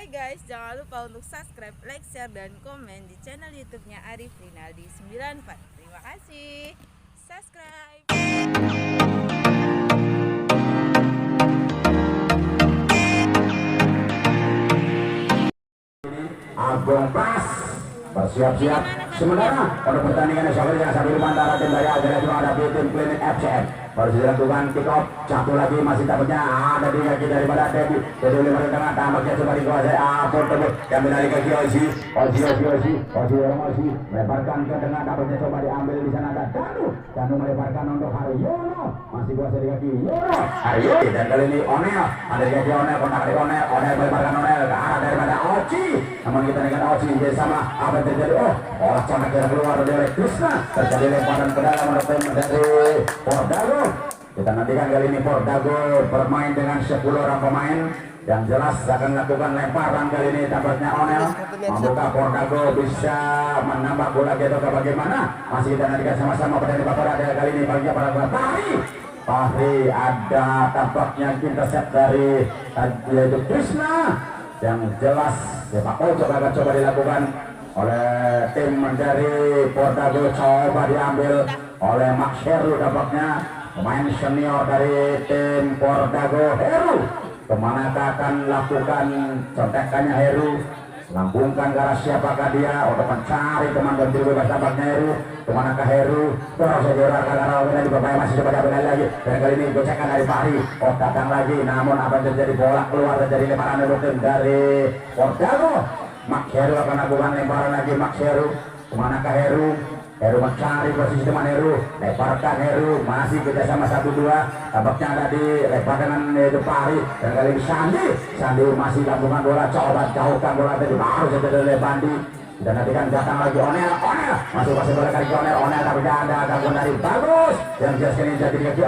Hai guys, jangan lupa untuk subscribe, like, share, dan komen di channel YouTube-nya Arif Rinaldi 94. Terima kasih. Subscribe. Agung Pras bersiap-siap sementara untuk pertandingan yang sambil antara tim Daya Ajar juga ada tim Klinik FCM baru dilakukan kick off. Satu lagi masih dapatnya ada di kaki daripada Debbie jadi oleh tengah tampaknya coba dikuasai Apor tersebut yang dari kaki Ozi melebarkan ke tengah dapatnya coba diambil di sana ada Danu melebarkan untuk Haryono masih kuasai di kaki Haryono dan kali ini Onel ada di kaki Onel kontak dari Onel melebarkan Onel ke arah daripada Oci namun kita dengan Oci bersama apa yang terjadi olah contak yang keluar dari Krishna terjadi lemparan ke dalam dari Pordago. Kita nantikan kali ini Pordago bermain dengan 10 orang pemain yang jelas akan lakukan lemparan kali ini tampaknya Onel membuka Pordago bisa menambah bola gitu ke bagaimana masih kita nantikan sama-sama pertandingan bapak ada kali ini bagian para Fahri ada tampaknya intercept dari yaitu Krishna yang jelas sepak coba dilakukan oleh tim dari Pordago coba diambil oleh Max Heru tampaknya pemain senior dari tim Pordago Heru kemana akan lakukan contekannya Heru lambungkan ke arah siapakah dia untuk mencari teman ganti bebas tampaknya Heru kemanakah Heru terus saja orang di berbahaya masih coba diambil lagi dan kali ini gocekan dari Fahri datang lagi namun apa yang terjadi bola keluar terjadi lemparan dari Pordago Max Heru akan lakukan lemparan lagi Max Heru kemanakah Heru mencari posisi teman Heru leparkan Heru masih kerjasama 1-2 tampaknya ada di lepar dengan Fahri dan kali ini Sandi masih lambungan bola coba jauhkan bola tadi baru saja dari Bandi dan nantikan datang lagi Onel masuk bola kali ke Onel tapi ada gangguan dari bagus yang jelas ini jadi di kaki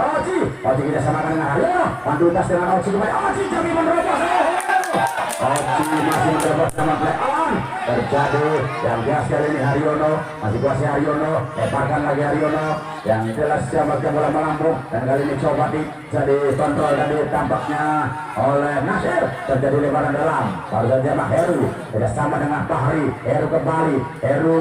Oci kerjasama dengan Haryono pantutas dengan Oci kembali Oci jadi menerobos Oci masih menerobos sama play on terjadi yang jelas kali ini Haryono masih kuasai Haryono leparkan lagi Haryono yang jelas siapakah bola melambung dan kali ini coba jadi kontrol tadi tampaknya oleh Nasir terjadi lebaran dalam baru saja Mak Heru bersama dengan Fahri Heru kembali Heru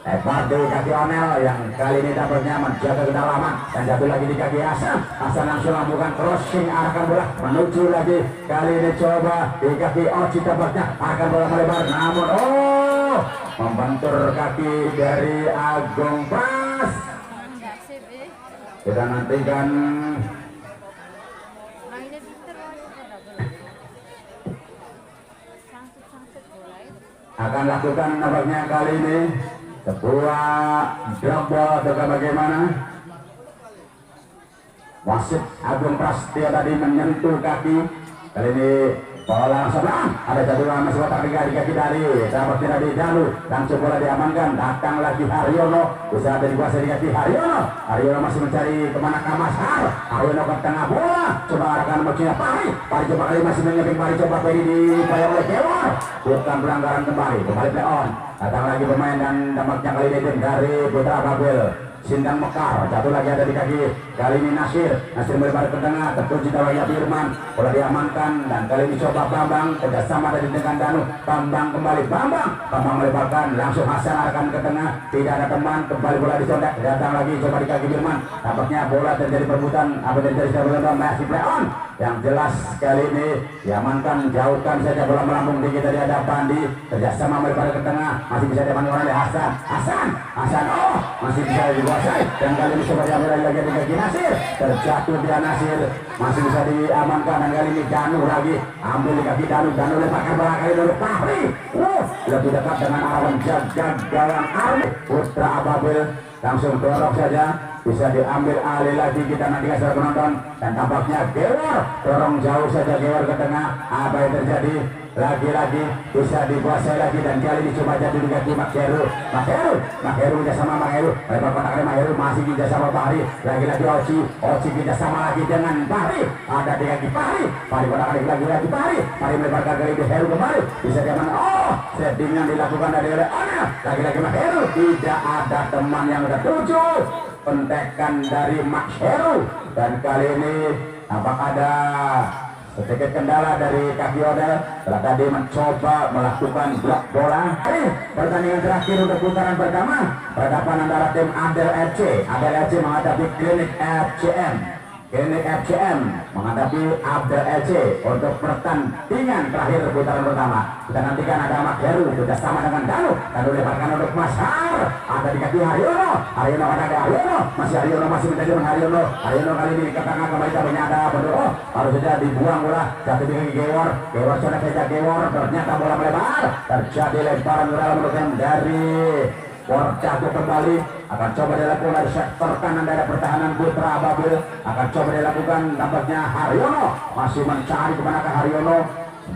lebar di kaki Onel yang kali ini dapatnya menjaga kedalaman dan jatuh lagi di kaki Hasan langsung lambungkan crossing arahkan bola menuju lagi kali ini coba di kaki Oci tampaknya akan bola melebar namun membentur kaki dari Agung Pras kita nantikan akan lakukan nampaknya kali ini sebuah drop ball atau bagaimana wasit Agung Pras dia tadi menyentuh kaki kali ini bola langsung ada jadwal masih otak di kaki dari sahabat dari Dalu langsung bola diamankan datang lagi Haryono bisa ada dikuasai di kaki Haryono masih mencari kemana Kamasar Haryono ke tengah bola coba arahkan maksudnya Pari coba kali masih menyebing Pari coba Peri dibayar oleh Kewar bukan pelanggaran kembali play on datang lagi pemain dan dampaknya kali ini dari Putra Babel Sindang Mekar jatuh lagi ada di kaki kali ini Nasir melebar ke tengah terkunci lagi Firman bola diamankan dan kali ini coba Bambang kerjasama dari dengan Danu Bambang kembali Bambang melebarkan langsung Hasan akan ke tengah tidak ada teman kembali bola dicontek datang lagi coba di kaki Firman tampaknya bola terjadi perebutan apa terjadi bola masih play on yang jelas kali ini diamankan jauhkan saja bola melambung tinggi dari ada Bandi kerjasama melebar ke tengah masih bisa diamankan oleh Hasan masih bisa dikuasai dan kali ini coba diambil lagi di kaki Nasir terjatuh dia Nasir masih bisa diamankan dan kali ini Danu lagi ambil di kaki Danu lepaskan bola kali dulu Fahri lebih dekat dengan arah menjaga gawang Army Putra Ababil langsung dorong saja bisa diambil alih lagi kita nanti secara penonton dan tampaknya Gewar dorong jauh saja Gewar ke tengah apa yang terjadi lagi-lagi bisa dikuasai lagi dan kali ini coba jadi di kaki Mak Heru bersama Mak Heru lebar kotak Mak Heru masih kerja sama Fahri lagi-lagi Oci kerja sama lagi dengan Fahri ada di kaki Fahri kotak lagi Fahri melebarkan kali ini Heru kembali bisa diaman settingan dilakukan dari Onel lagi-lagi Mak Heru tidak ada teman yang tertuju pentekan dari Max Heru dan kali ini nampak ada sedikit kendala dari kaki Odel setelah tadi mencoba melakukan blok bola. Pertandingan terakhir untuk putaran pertama, perhadapan antara tim Adel FC menghadapi Klinik FCM. Klinik FCM menghadapi Abdel FC untuk pertandingan terakhir putaran pertama. Kita nantikan ada Ahmad Heru bersama dengan Danu leparkan untuk Mas Har, ada di kaki Haryono ada Haryono, masih menjadi Haryono kali ini ke tengah kembali tapi ada Bendoro, baru saja dibuang bola jatuh di kaki Gewor coba saja Gewor, ternyata bola melebar, terjadi lemparan bola menurut dari Porcago kembali akan coba dilakukan dari sektor kanan dari pertahanan Putra Ababil, akan coba dilakukan tampaknya Haryono masih mencari kemanakah Haryono,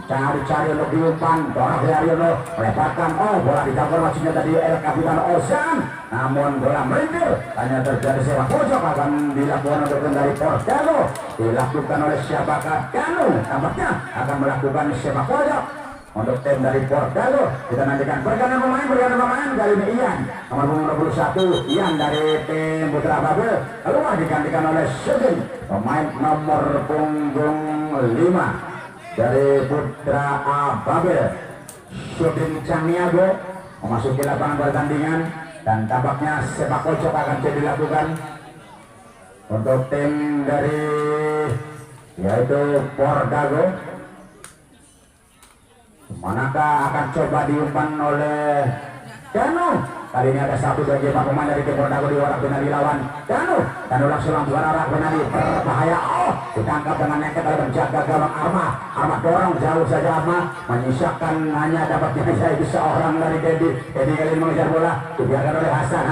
cari untuk diumpan dorong Haryono melepaskan, bola dijangkau maksudnya tadi El Kapitan Ozan, namun bola melintir hanya terjadi sepak pojok akan dilakukan untuk dari Porcago, dilakukan oleh siapakah Danu, tampaknya akan melakukan sepak pojok untuk tim dari Porcago. Kita nantikan pergantian pemain kali ini Ian nomor punggung 21, Ian dari tim Putra Ababil keluar digantikan oleh Syudin pemain nomor punggung 5 dari Putra Ababil, Syudin Caniago memasuki lapangan pertandingan dan tampaknya sepak pojok akan dilakukan untuk tim dari yaitu Porcago. Manakah akan coba diumpan oleh Danu? Kali ini ada satu bagi pemain dari tim Porcago di warak penalti lawan Danu langsung arah penalti berbahaya. Ditangkap dengan nekat oleh penjaga gawang Arma dorong jauh saja Arma, menyisakan hanya dapatnya itu seorang dari Dedi kali ini mengejar bola dibiarkan oleh Hasan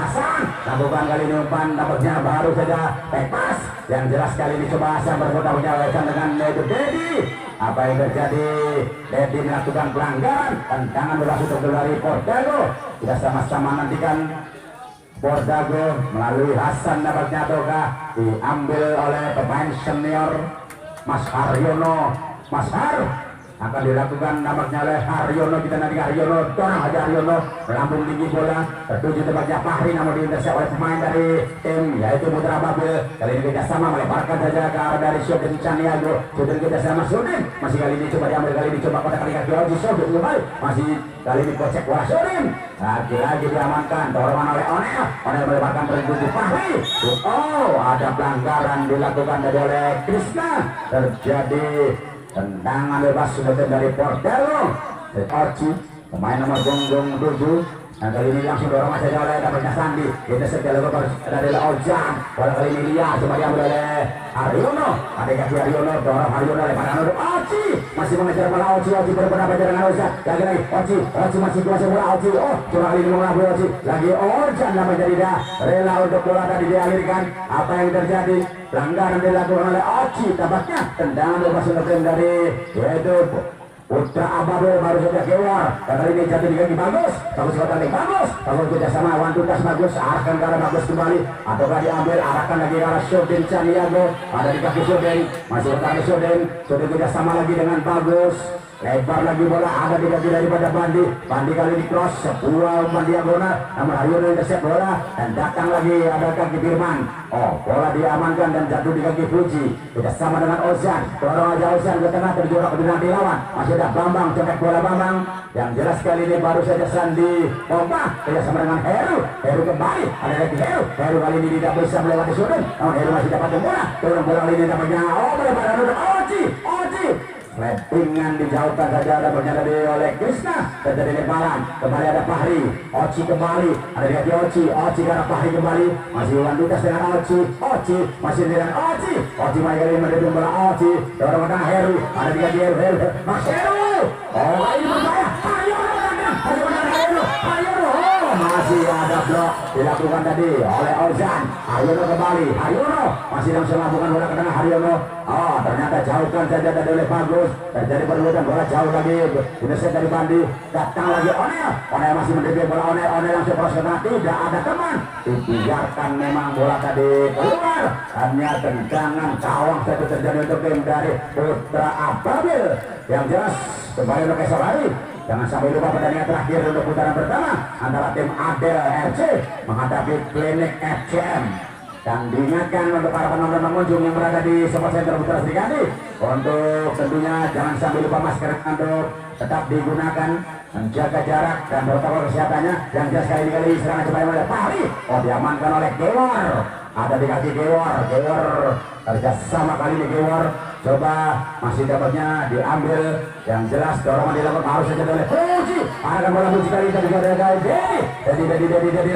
lakukan kali ini umpan dapatnya baru saja pas yang jelas kali ini coba Hasan berbotak menyalahkan dengan itu Dedi. Apa yang terjadi? Dedi melakukan pelanggaran, tendangan berlaku untuk dari Porcago. Kita sama-sama nantikan Porcago melalui Hasan dapatnya ataukah diambil oleh pemain senior Mas Haryono. Mas Har akan dilakukan nampaknya oleh Haryono. Kita nanti Haryono dorong aja Haryono melambung tinggi bola tertuju tempatnya Fahri, namun diintercept oleh pemain dari tim yaitu Putra Ababil. Kali ini kita sama melemparkan saja ke arah dari Syudin Caniago. Syudin kita sama Syudin masih kali ini coba diambil, kali ini coba kotak kali kaki Oji Syudin kembali masih kali ini kocek bola Syudin lagi diamankan, dorongan oleh Onel melemparkan tertuju Fahri. Ada pelanggaran dilakukan oleh Krishna, terjadi tendangan bebas sudah dari Porcago. Oci pemain nomor punggung 7 dan kali ini langsung dorong saja oleh dapatnya Sandi, kita setia lepas dari Ojang, bola kali ini lihat coba diambil oleh Haryono, ada kaki Haryono dorong Haryono lemparan untuk Oci, masih mengejar bola Oci berpendapat dengan Ojang, lagi Oci masih kuasa bola Oci, coba kali ini mengelabui Oci lagi Ojang namanya tidak rela untuk bola tadi dialirkan. Apa yang terjadi? Pelanggaran dilakukan oleh Oci, tampaknya tendangan bebas untuk tim dari yaitu Putra Ababil, baru saja keluar dan kali ini jatuh di kaki bagus kerjasama Wan Tutas bagus, arahkan ke arah bagus kembali ataukah diambil, arahkan lagi ke arah Syudin Caniago, ada di kaki Syudin, masih bertahan Syudin kerjasama lagi dengan bagus, lebar lagi bola ada di kaki daripada Bandi kali ini cross sebuah umpan diagonal, namun Haryono intercept bola dan datang lagi ada kaki Firman, bola diamankan dan jatuh di kaki Fuji, tidak sama dengan Ozan, dorong aja Ozan ke tengah terjorok ke di lawan, masih ada Bambang, cekek bola Bambang, yang jelas kali ini baru saja Sandi pompa tidak sama dengan Heru kembali, ada lagi Heru kali ini tidak bisa melewati Syudin, namun Heru masih dapat bola, dorong bola kali ini dapatnya melebar untuk Oci Leppingan dijauhkan saja, ada bernyanyi oleh Krishna, terjadi lemparan, kembali ada Fahri, Oci kembali, ada di kaki Oci karena Fahri kembali, masih Wan Dutas dengan Oci masih dengan Oci masih kali mendukung bola Oci, dorong dengan Heru, ada di kaki Heru, Mas Heru, ini berbahaya, masih ada blok dilakukan tadi oleh Ozan, Haryono kembali, Haryono masih langsung melakukan bola ke tengah Haryono, ternyata jauhkan saja tadi oleh bagus, terjadi perbuatan bola jauh lagi, intercept dari Bandi, datang lagi Onel masih mendekati bola Onel langsung cross ke tengah, tidak ada teman, dibiarkan memang bola tadi keluar, hanya tendangan cawang saja terjadi untuk tim dari Putra Ababil, yang jelas kembali untuk esok hari. Jangan sampai lupa pertandingan terakhir untuk putaran pertama antara tim Adel FC menghadapi Klinik FCM. dan diingatkan untuk para penonton pengunjung yang berada di Sport Center Putra Serikandi untuk tentunya jangan sampai lupa masker untuk tetap digunakan, menjaga jarak dan protokol kesehatannya. Yang jelas kali serangan coba oleh Fahri, diamankan oleh Gewar, ada di kaki Gewar kerjasama kali ini Gewar coba masih dapatnya diambil. Yang jelas dorongan dilakukan harus saja oleh Puji, akan bola Puji kali ini juga ada Dedi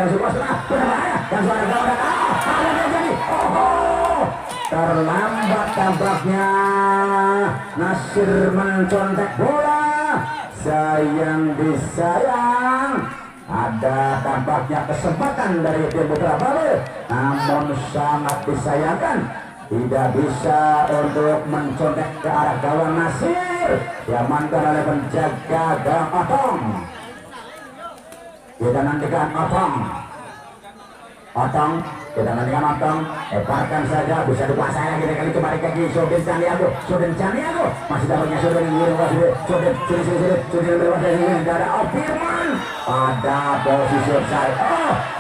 langsung masuk berbahaya dan suara gawang ada jadi terlambat tampaknya Nasir mencontek bola. Sayang disayang, ada tampaknya kesempatan dari tim Putra Babel, namun sangat disayangkan tidak bisa untuk mencontek ke arah gawang Nasir, diamankan oleh penjaga gawang Otong. Kita nantikan Otong, kita nantikan Otong, leparkan saja, bisa dikuasai lagi kali kembali kaki Sudin Caniago, masih dapatnya Sudin bebas dari ini, ada Firman pada posisi offside.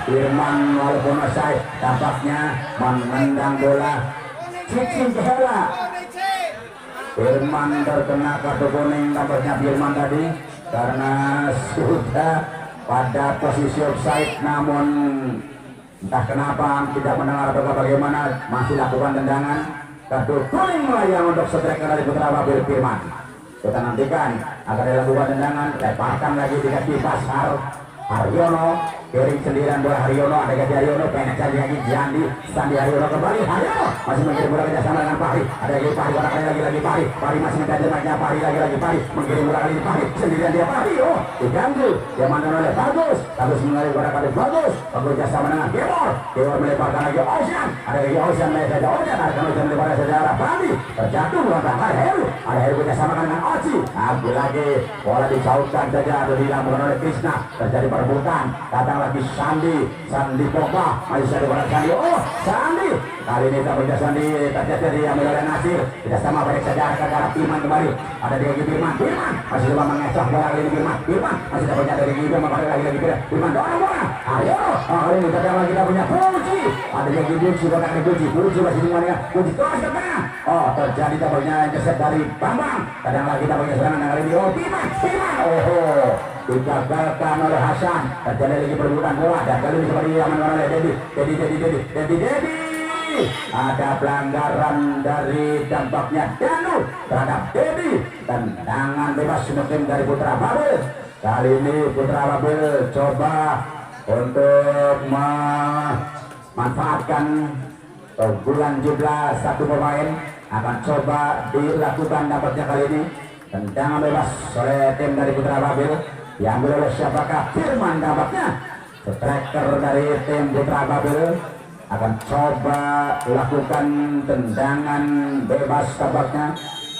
Firman walaupun offside tampaknya menendang bola. Cicing Kehela, Firman terkena kartu kuning tampaknya Firman tadi karena sudah pada posisi offside, namun entah kenapa tidak mendengar atau bagaimana masih lakukan tendangan. Kartu kuning melayang untuk striker dari Putra Babel Firman. Kita nantikan akan dilakukan tendangan, lemparkan lagi di kaki Basar Haryono, kering sendirian bola Haryono, ada kaki Haryono, penetrasi lagi Sandi Haryono kembali, Haryono masih mengirim bola kerjasama dengan Fahri, ada lagi Fahri, bola kali lagi Fahri masih mengejar naiknya Fahri lagi mengirim bola kali ini Fahri, sendirian dia Fahri, diganggu, dia mantan oleh Bagus mengalir bola kali Bagus kerjasama dengan Gewar meleparkan lagi Ocean, ada lagi Ocean saja akan Ocean meleparkan saja arah Fahri, terjatuh melangkah ada Heru kerjasama dengan Oci, lagi bola dijauhkan saja atau dilakukan oleh Krishna, terjadi perebutan, datang lagi Sandi Pogba, masih ada bola Sandi, kali ini tak bisa Sandi, terjadi diambil oleh Nasir, tidak sama baik saja ke arah Firman kembali, ada di Firman masih coba mengecoh bola kali ini Firman masih tak punya dari Firman, kembali lagi Firman dorong bola, ayo, kali ini datang lagi tak punya Puji, ada di Puji, bola kali Puji masih semuanya, Puji terus ke tengah, terjadi tak punya intercept dari Bambang, kadang lagi tak punya serangan kali ini, Firman, digagalkan oleh Hasan, terjadi lagi perebutan bola dan kali ini seperti diamankan oleh Dedi. Ada pelanggaran dari dampaknya Danu terhadap Dedi, tendangan bebas musim dari Putra Babel. Kali ini Putra Babel coba untuk memanfaatkan bulan jumlah satu pemain, akan coba dilakukan dampaknya kali ini tendangan bebas oleh tim dari Putra Babel. Diambil oleh siapakah? Firman dampaknya. Striker dari tim Putra Babel akan coba lakukan tendangan bebas tampaknya.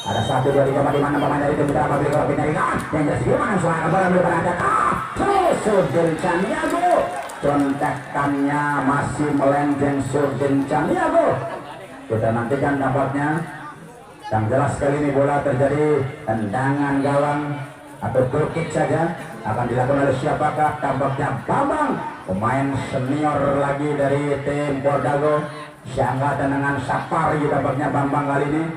Ada 1, 2, 3, 4, 5, 6 pemain dari tim Putra Babel kalau pindah yang jelas gimana suara bola berada Sudin Caniago, contekannya masih melenceng Sudin Caniago. Kita nantikan dampaknya. Yang jelas kali ini bola terjadi tendangan gawang atau goal kick saja, akan dilakukan oleh siapakah? Tampaknya Bambang, pemain senior lagi dari tim Bordago, seangkatan dengan Sapari. Tampaknya Bambang kali ini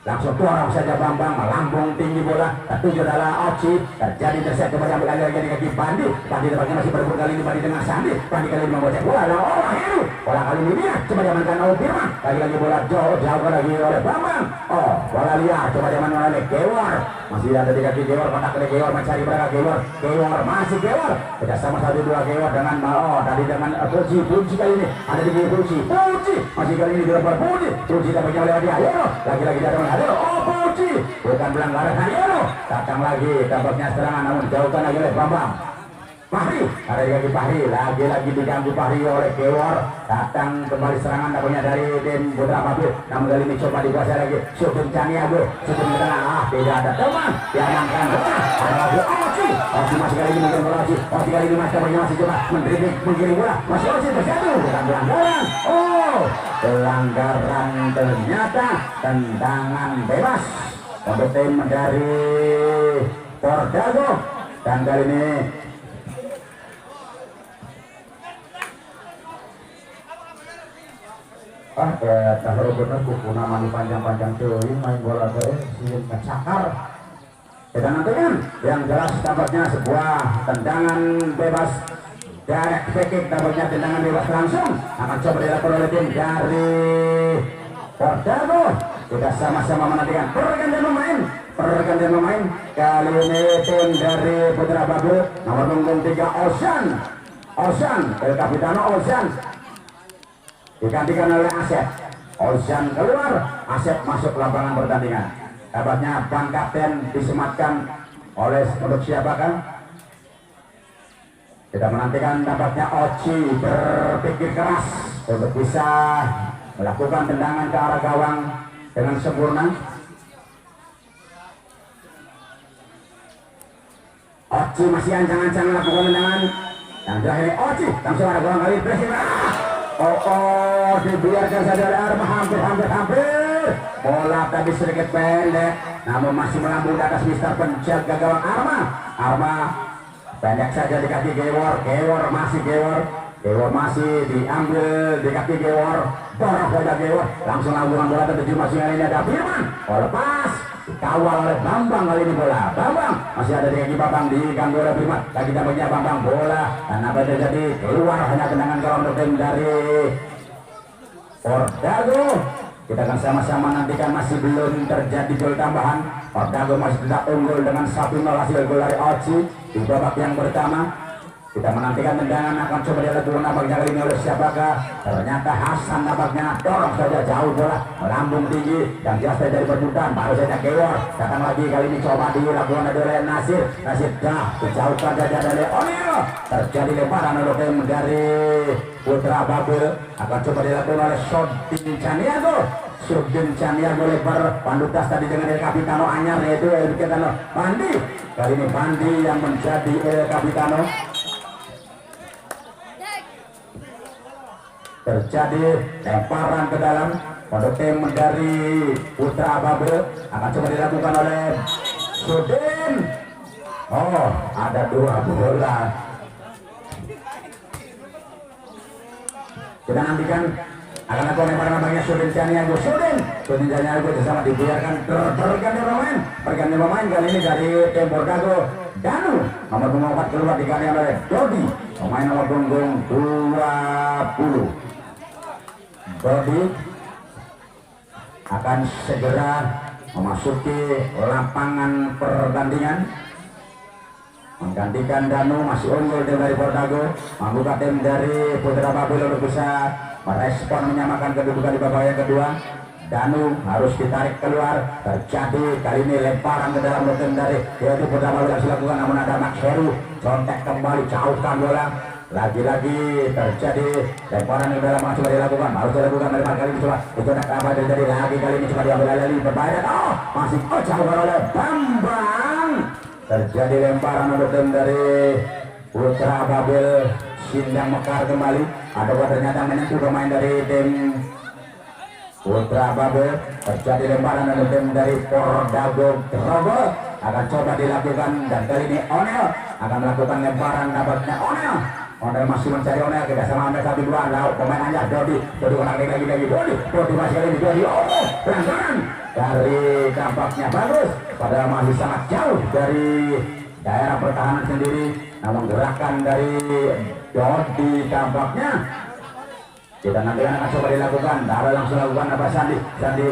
langsung dorong saja Bambang, melambung tinggi bola, tertuju adalah Oci, terjadi intercept kembali ambil lagi di kaki Bandi tampaknya masih berebut kali ini Bandi dengan Sandi, Bandi kali ini membocek bola, Heru, bola kali ini dia coba diamankan oleh Firman, lagi bola jauh lagi oleh Bambang, bola liar coba diamankan oleh Gewar, masih ada di kaki Gewar, kontak oleh Gewar, mencari berapa Gewar masih Gewar, tidak sama 1, 2 Gewar dengan tadi dengan Puji kali ini ada di Puji masih kali ini dilebar Puji tampaknya oleh dia, lagi datang Puji, bukan pelanggaran Haryono, datang lagi tampaknya serangan namun jauhkan lagi oleh Bambang. Fahri, ada di kaki Fahri, lagi diganggu Fahri oleh Gewar, datang kembali serangan tampaknya dari tim Putra Babel, namun kali ini coba dikuasai lagi Sudin Caniago, Sudin ke tengah, tidak ada teman, diamankan bola, ada lagi Oci masih kali ini menggiring bola Oci kali ini masih coba menggiring bola, masih Oci terjatuh, bukan pelanggaran, pelanggaran ternyata tendangan bebas untuk tim dari Bordago, dan kali ini tahu bener kukuna mani panjang-panjang teuing main bola teh sieun kacakar. Kita nantikan yang jelas tampaknya sebuah tendangan bebas direct free kick, tampaknya tendangan bebas langsung akan coba dilakukan oleh tim dari Pordago. Kita sama-sama menantikan pergantian pemain kali ini tim dari Putra Babu nomor punggung 3 Ocean El Capitano Ocean digantikan oleh Asep. Ocean keluar, Asep masuk lapangan pertandingan. Tampaknya Bang Kapten disematkan oleh untuk siapakah? Kita menantikan tampaknya Oci berpikir keras untuk bisa melakukan tendangan ke arah gawang dengan sempurna. Oci masih ancang-ancang melakukan tendangan. Yang terakhir Oci langsung ada gawang kali berhasil. Dibiarkan saja oleh Arma, hampir bola tadi sedikit pendek namun masih melambung di atas Mister penjaga gawang Arma pendek saja di kaki Gewor masih diambil di kaki Gewor, dorong saja Gewor langsung lambungan bola tertuju masih ini ada Firman, lepas dikawal oleh Bambang kali ini bola. Bambang masih ada di kaki Bambang, diganggu oleh Firman, lagi dapatnya Bambang bola dan apa yang terjadi keluar hanya tendangan gawang untuk tim dari Pordago. Kita akan sama-sama nantikan, masih belum terjadi gol tambahan. Pordago masih tetap unggul dengan 1-0 hasil gol dari Oci di babak yang pertama. Kita menantikan tendangan akan coba dilakukan nampaknya kali ini oleh siapakah? Ternyata Hasan nampaknya dorong saja jauh bola melambung tinggi dan jelas dari perbutan baru saja Gewor datang lagi kali ini coba dilakukan oleh Nasir dah dijauhkan saja dari Onil. Terjadi lemparan oleh tim dari Putra Babel akan coba dilakukan oleh Sudin Caniago lebar pandutas tadi dengan El Capitano anyar yaitu El Capitano Bandi. Kali ini Bandi yang menjadi El Capitano. Terjadi lemparan ke dalam untuk tim dari Putra Babel akan coba dilakukan oleh Sudin. Ada 2 bola. Kita nantikan akan ada lemparan nampaknya Sudin Caniago bersama dibiarkan pergantian pemain kali ini dari tim Pordago. Danu nomor punggung 4 keluar digantikan oleh Dodi, pemain nomor punggung 20. Dodi akan segera memasuki lapangan pertandingan menggantikan Danu, masih unggul tim dari Pordago, membuka tim dari Putra Babel untuk bisa merespon menyamakan kedudukan di babak yang kedua. Danu harus ditarik keluar, terjadi kali ini lemparan ke dalam tim dari yaitu Putra Babel harus dilakukan namun ada Max Heru contek kembali jauhkan bola. Lagi-lagi terjadi lemparan ke dalam coba dilakukan, harus dilakukan lemparan kali ini coba itu apa terjadi lagi kali ini coba diambil lagi berbahaya. Masih jauhkan oleh Bambang. Terjadi lemparan untuk tim dari Putra Babel, Sindang Mekar kembali. Ada ternyata menyentuh pemain dari tim Putra Babel. Terjadi lemparan untuk tim dari Pordago Grogol akan coba dilakukan dan kali ini Onel akan melakukan lemparan dapatnya Onel masih mencari Onel, kita sama Onel 1-2 laut pemain hanya Dodi lagi Dodi masih kali ini Dodi pelan-pelan dari tampaknya bagus padahal masih sangat jauh dari daerah pertahanan sendiri namun gerakan dari Dodi tampaknya kita nanti akan coba dilakukan. Darah langsung lakukan apa Sandi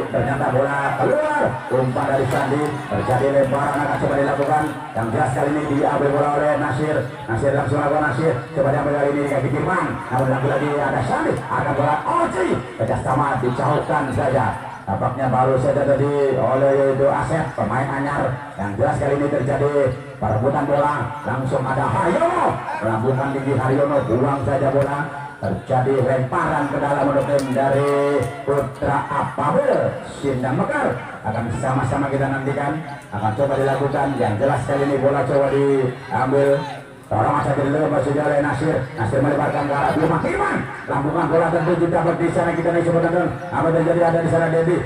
ternyata bola keluar, umpan dari Sandi, terjadi lemparan akan coba dilakukan. Yang jelas kali ini diambil bola oleh Nasir langsung lakukan coba diambil kali ini kaki Firman, namun lagi ada Sandi akan bola Oci kerjasama dijauhkan saja. Tampaknya baru saja tadi oleh itu Asep pemain anyar. Yang jelas kali ini terjadi perebutan bola, langsung ada Haryono melambungkan tinggi Haryono, buang saja bola. Terjadi lemparan ke dalam untuk tim dari Putra Babel, Sindang Mekar akan sama-sama kita nantikan akan coba dilakukan. Yang jelas kali ini bola coba diambil dorong masa dulu masih oleh Nasir melebarkan ke arah Firman, lambungan bola tertuju dapat di sana. Kita nih coba tonton apa terjadi ada di sana. Dedi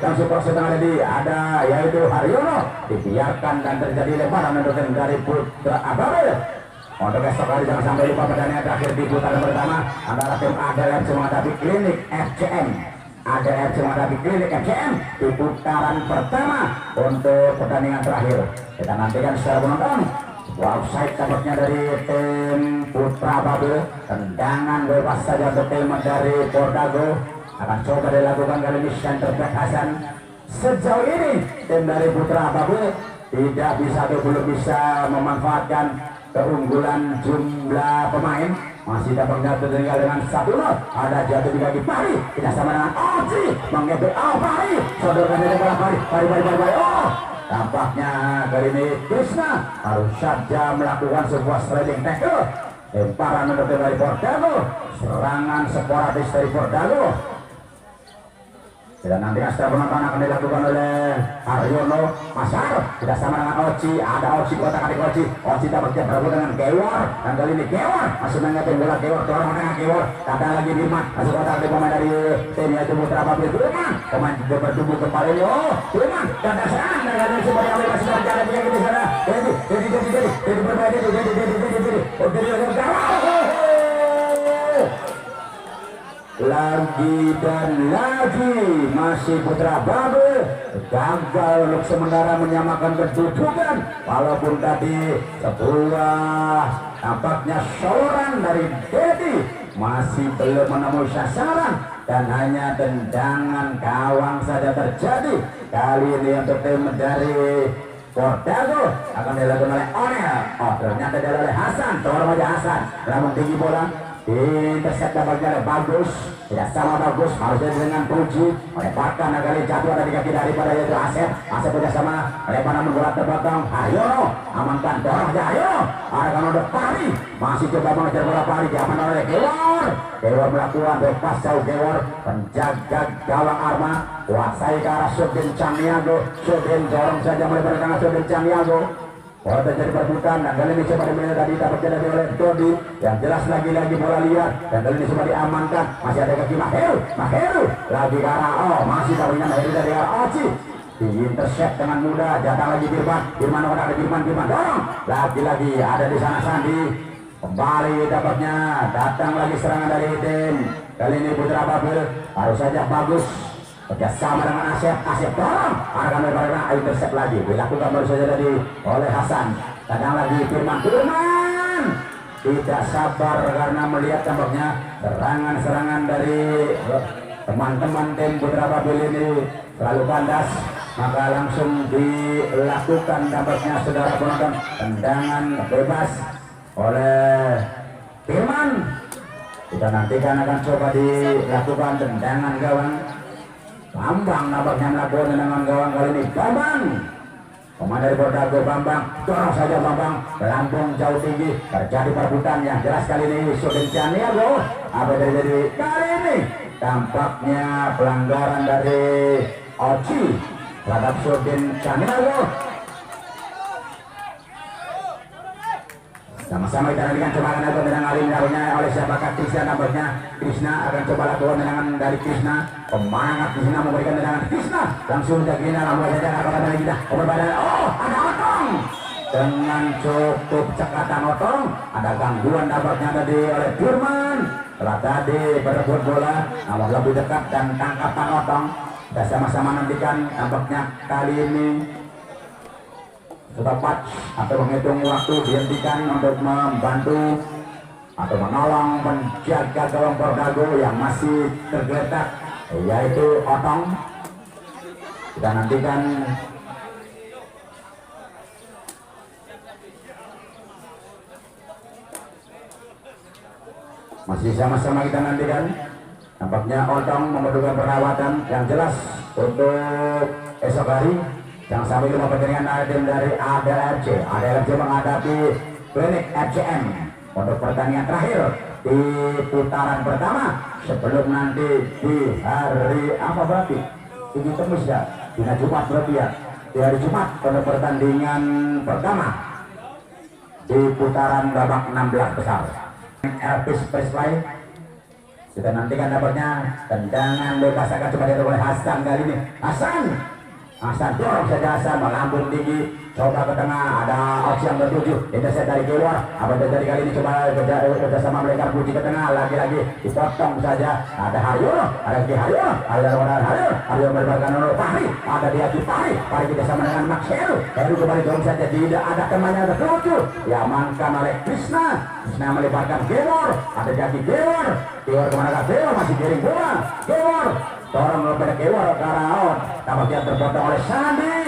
langsung proses tengah Dedi ada yaitu Haryono dibiarkan dan terjadi lemparan untuk tim dari Putra Babel. untuk esok hari jangan sampai lupa pertandingan terakhir di putaran pertama antara tim ADF menghadapi Klinik FCM. ADF menghadapi Klinik FCM di putaran pertama untuk pertandingan terakhir. Kita nantikan secara penonton. Offside tampaknya dari tim Putra Babel. Tendangan bebas saja untuk tim dari Pordago. Akan coba dilakukan kali ini center back Hasan. Sejauh ini tim dari Putra Babel tidak bisa atau belum bisa memanfaatkan keunggulan jumlah pemain. Masih tampaknya tertinggal dengan 1-0. Ada jatuh di kaki Pari, tidak sama dengan Oci mengebek Pari, sodorkan dari bola Pari. Oh, tampaknya kali ini Krishna harus saja melakukan sebuah sliding tackle. Lemparan untuk dari Pordago, serangan sporadis dari Pordago. Dan nanti setelah penonton akan dilakukan oleh Aryono Masar, tidak sama dengan Oci. Ada Oci, kotak adik Oci. Oci tampaknya bergabung dengan Gewar, dan kali ini Gewar masih mengetin bola Gewar, dorong dengan Gewar. Kadang lagi Dirman, masih kotak adik pemain dari tim yaitu Putra Babel. Dirman, pemain juga bertumbuh kembali. Oh, Dirman, dan serangan dari semua yang masih berjalan di sana. Jadi berbeda, lagi dan lagi masih Putra Babel gagal untuk sementara menyamakan kedudukan, walaupun tadi sebuah tampaknya seorang dari Dedi masih belum menemui sasaran dan hanya tendangan gawang saja terjadi. Kali ini untuk tim dari Pordago akan dilakukan oleh Onel. Oh, ternyata dia oleh Hasan, dorong aja Hasan, lambung tinggi bola. Intercept dapatnya bagus, tidak sama bagus, harusnya dengan Puji melemparkan kali jatuh ada di kaki daripada yaitu Asep punya sama lempar namun bola terbelakang. Ayo amankan, dorong aja, ayo arahkan untuk Pari, masih coba mengejar bola Pari, diamankan oleh Gewar melakukan bebas jauh. Gewar penjaga gawang Arma kuasai ke arah Sudin Caniago. Sudin dorong saja melebar ke tengah Sudin Caniago. Bola terjadi perebutan dan kali ini coba dimiliki tadi dapat jadi oleh Dodi yang jelas lagi bola liar dan kali ini coba diamankan, masih ada kaki Maheru lagi ke arah masih tahunya Maheru dari arah Oci, di intercept dengan mudah. Datang lagi Firman ada Firman dorong lagi ada di sana Sandi, kembali dapatnya, datang lagi serangan dari tim kali ini Putra Babel, harus saja bagus kerjasama dengan Asep dorong akan lebarkan intercept lagi dilakukan baru saja tadi oleh Hasan. Kadang lagi Firman tidak sabar karena melihat tampaknya serangan dari teman-teman tim Putra Babel ini terlalu kandas, maka langsung dilakukan tampaknya saudara penonton tendangan bebas oleh Firman. Kita nantikan akan coba dilakukan tendangan gawang. Bambang nampaknya melakukan tendangan gawang kali ini. Bambang, pemain dari Pordago, Bambang dorong saja Bambang, lambung jauh tinggi, terjadi perebutan yang jelas kali ini. Sudin Caniago, apa terjadi kali ini? Tampaknya pelanggaran dari Oci terhadap Sudin Caniago. Sama-sama kita nantikan coba akan lakukan tendangan kali ini oleh siapakah? Krishna akan coba lakukan tendangan dari Krishna. Pemangat Krishna memberikan tendangan Krishna langsung ke Krishna, langsung saja lakukan dari kita. Ada Otong dengan cukup cekatan Otong. Ada gangguan dapatnya tadi oleh Firman setelah tadi berebut bola, namun lebih dekat dan tangkapan Otong. Kita sama-sama nantikan tampaknya kali ini tepat atau menghitung waktu dihentikan untuk membantu atau menolong menjaga gawang Pordago yang masih tergeletak yaitu Otong. Kita nantikan masih sama-sama kita nantikan tampaknya Otong memerlukan perawatan yang jelas untuk esok hari. Yang sampai lupa pertandingan tim dari ADLFC menghadapi Klinik FCM untuk pertandingan terakhir di putaran pertama sebelum nanti di hari apa berarti ini Kamis ya, di hari Jumat berarti ya, di hari Jumat untuk pertandingan pertama di putaran babak 16 besar. Elvis Presley kita nantikan dapatnya tendangan bebas akan coba dilakukan oleh Hasan kali ini. Hasan dorong saja Hasan melambung tinggi, coba ke tengah, ada Oci yang tertuju intercept dari keluar. Apa terjadi kali ini? Coba kerjasama mereka puji ke tengah, lagi-lagi dipotong saja. Ada Haryono, ada Ki Haryono, Haryono melebarkan untuk Fahri, ada dia Ki Fahri kita sama dengan Max Heru kembali dorong saja, tidak ada temannya tertuju, diamankan oleh Krishna melebarkan Gewor, ada Jaki Gewor kemana Gewor masih giring bola, Gewor dorong kepada Gewor ke arah out, tampaknya terpotong oleh Sandi.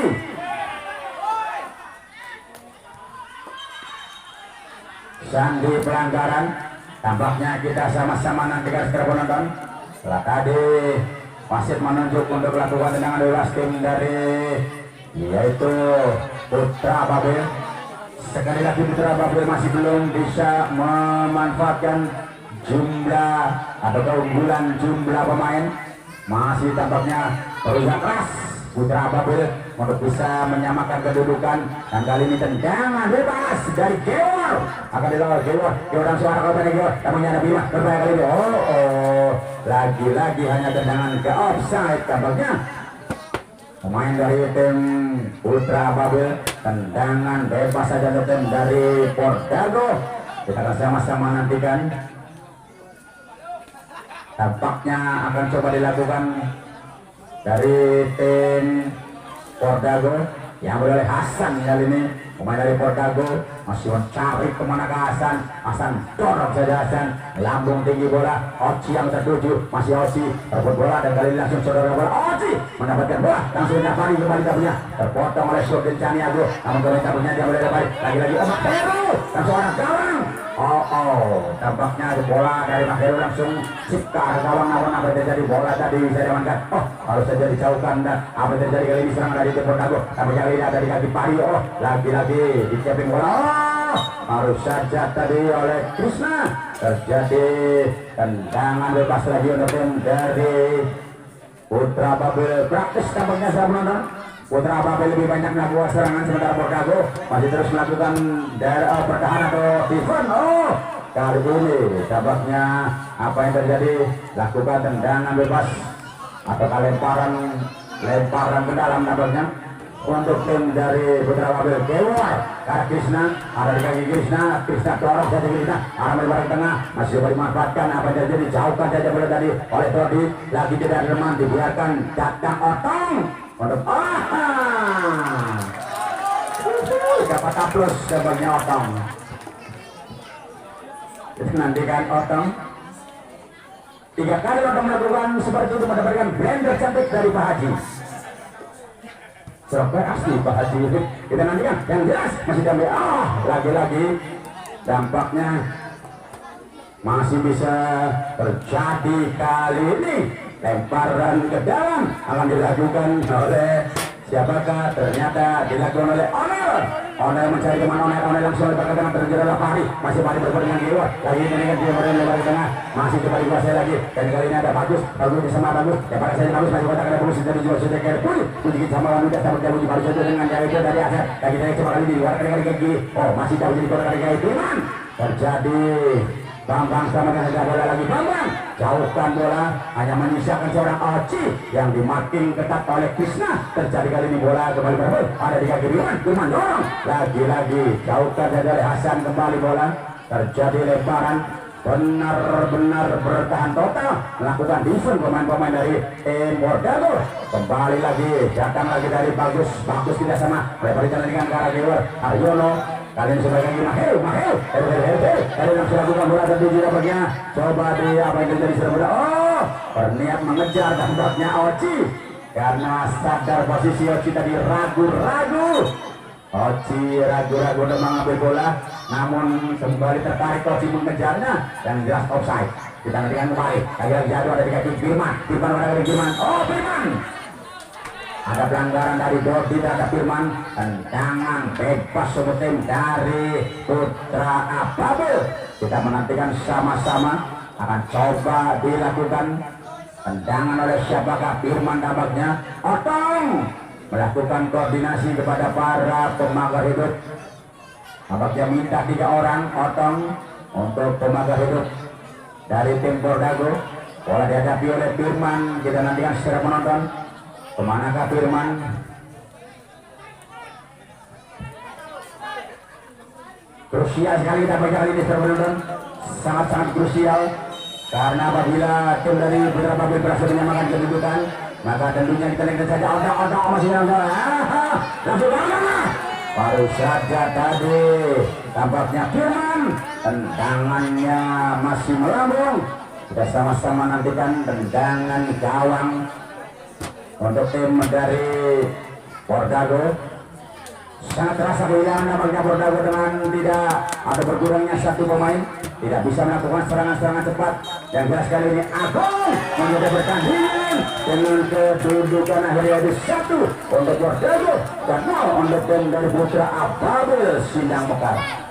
Sandi pelanggaran, tampaknya kita sama-sama nantikan secara penonton. Setelah tadi wasit menunjuk untuk melakukan tendangan bebas tim dari yaitu Putra Babel. Sekali lagi Putra Babel masih belum bisa memanfaatkan jumlah atau keunggulan jumlah pemain, masih tampaknya berusaha keras Putra Babel untuk bisa menyamakan kedudukan, dan kali ini tendangan bebas dari Gewor akan dilawan Gewor dan suara kepada Gewor, namun ada Bima berbahaya kali ini. Lagi-lagi hanya tendangan ke offside, tampaknya pemain dari tim Putra Babel, tendangan bebas saja untuk tim dari Pordago. Kita akan sama-sama nantikan, tampaknya akan coba dilakukan dari tim Pordago yang oleh Hasan kali ini. Pemain dari Pordago masih mencari kemana ke Hasan dorong saja Hasan, lambung tinggi bola, Oci yang tertuju, masih Oci terbut bola dan kali ini langsung saudara bola, Oci mendapatkan bola, langsung Nafari kembali tabunya, terpotong oleh Surdin Caniago, namun kembali tabunya dia mulai Nafari, lagi-lagi Mas Heru dan seorang gawang. Tampaknya ada bola dari Mas Heru langsung cipta ke gawang, namun apa yang terjadi, bola tadi bisa diamankan, harus saja dijauhkan, dan apa yang terjadi kali ini serangan dari tim Pordago, tampaknya kali ini ada di kaki Pari, lagi-lagi dicapin bola, harus saja tadi oleh Krishna terjadi tendangan bebas lagi untuk tim dari Putra Babel. Praktis tampaknya saya menonton Putra Babel lebih banyak melakukan serangan, sementara Pordago masih terus melakukan pertahanan atau defense. Kali ini tampaknya apa yang terjadi, lakukan tendangan bebas atau lemparan ke dalam tampaknya untuk tim dari Putra Babel. Gewor karena Krishna ada di kaki Krishna dorong saja Krishna arah melebar ke tengah, masih coba dimanfaatkan, apa yang terjadi, jauhkan saja bola tadi oleh Todi, lagi tidak reman, dibiarkan datang Otong untuk dapat aplaus sebagai Otong. Kita nantikan Otong 3 kali Otong melakukan seperti itu, mendapatkan blender cantik dari Pak Haji. Serba asli Pak Haji itu kita nantikan, yang jelas masih diambil. Lagi-lagi dampaknya masih bisa terjadi kali ini, lemparan ke dalam akan dilakukan oleh siapakah, ternyata dilakukan oleh Onel mencari teman Onel langsung lebar ke tengah, terjadi oleh Fahri, masih Fahri berbuat dengan Gewor, lagi ini dengan dia lebar ke tengah, masih coba dikuasai lagi, dan kali ini ada bagus sama bagus, ya pada saya bagus masih kotak ada bagus dari jual sudah kayak pun sedikit sama wanita sama dia uji baru saja dengan jari itu dari aset, lagi dari coba kali di luar kali kaki, masih jauh jadi kotak kali Firman, terjadi Bambang sama dengan bola lagi, Bambang jauhkan bola, hanya menyisakan seorang Oci yang dimakin ketat oleh Krishna. Terjadi kali ini bola kembali berbol, ada di kaki Firman dorong, lagi-lagi jauhkan saja oleh Hasan, kembali bola, terjadi lemparan, benar-benar bertahan total, melakukan defense pemain-pemain dari tim Pordago. Kembali lagi, datang lagi dari bagus tidak sama, lebar jalan dengan ke arah Gewor, Haryono kali ini sebagai Mahel kali langsung lakukan bola dan tujuh dapatnya, coba di apa yang terjadi sudah berniat mengejar tampaknya Oci, karena sadar posisi Oci tadi ragu-ragu, Oci ragu-ragu untuk mengambil bola, namun kembali tertarik Oci mengejarnya dan jelas offside. Kita nantikan kembali, lagi-lagi jatuh ada di kaki Firman pada kaki Firman, Firman ada pelanggaran dari Dodi terhadap Firman, tendangan bebas untuk tim dari Putra Babel. Kita menantikan sama-sama akan coba dilakukan tendangan oleh siapakah, Firman tampaknya, Otong melakukan koordinasi kepada para pemagar hidup, tampaknya minta 3 orang Otong untuk pemagar hidup dari tim Pordago. Bola dihadapi oleh Firman, kita nantikan secara menonton. Kemanakah Firman? Krusial sekali kita baca kali ini penonton, sangat-sangat krusial karena apabila tim dari Putra Babil berhasil menyamakan kedudukan, maka tentunya kita lihat saja otak masih langsung banget. Baru saja tadi tampaknya Firman tendangannya masih melambung. Kita sama-sama nantikan tendangan gawang untuk tim dari Bordago. Sangat terasa kehilangan nampaknya Bordago dengan tidak ada berkurangnya satu pemain, tidak bisa melakukan serangan-serangan cepat. Yang jelas kali ini Agung menjadi pertandingan dengan kedudukan akhirnya di 1 untuk Bordago dan 0 untuk tim dari Putra Babil Sindang Mekar.